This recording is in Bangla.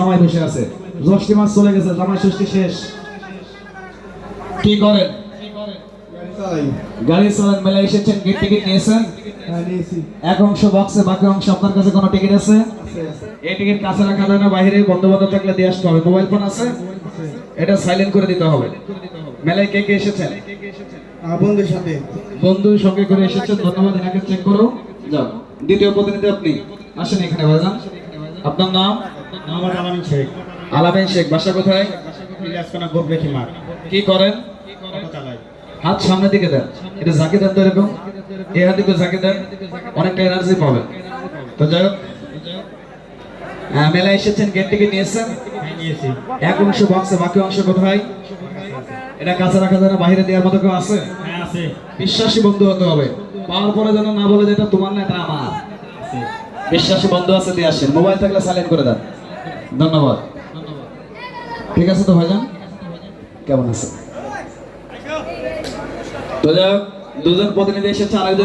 জামাই বসে আছে, জ্যৈষ্ঠ মাস চলে গেছে, জামাই ষষ্ঠী শেষ। কি করেন? গাড়ি চালান। মেলায় এসেছেন, গেট টিকিট নিয়েছেন? এক অংশ বক্সে, বাকি অংশ আপনার কাছে কোনো টিকিট আছে? এই টিকিট কাছে রাখা যায় না, বাইরে বন্ধু বান্ধব থাকলে দিয়ে আসতে হবে। মোবাইল ফোন আছে? এটা সাইলেন্ট করে দিতে হবে। মেলায় কে কে এসেছেন? বন্ধুর সাথে। বন্ধুর সঙ্গে করে এসেছেন, ধন্যবাদ। এনাকে চেক করো। যাও, দ্বিতীয় প্রতিনিধি আপনি আসেন এখানে ভাইজান। আপনার নাম? আমার আলামিন শেখ। আলামিন শেখ। বাসা কোথায়? ইলিয়াসকোনা গোবরেখি মাঠ। কি করেন? অটো চালাই। হাত সামনের দিকে দেন, এটা জাকি দেন তো এরকম, এই হাত দিকে জাকি দেন, অনেকটা এনার্জি পাবেন। তো যাই হোক, মেলায় এসেছেন, গেট টিকিট নিয়েছেন? নিয়েছি। এক অংশ বক্সে, বাকি অংশ কোথায়? এটা কাছে রাখা যায় না, বাইরে দেওয়ার মতো কেউ আছে? হ্যাঁ আছে। বিশ্বাসী বন্ধু হতে হবে, পাওয়ার পরে যেন না বলে যে এটা তোমার না, এটা আমার। বিশ্বাসী বন্ধু আছে, দিয়ে আসেন। মোবাইল থাকলে সাইলেন্ট করে দেন। ধন্যবাদ। ঠিক আছে তো ভাইজান, কেমন আছে? তো যাই হোক, দুজন প্রতিনিধি এসেছে, আরেকজন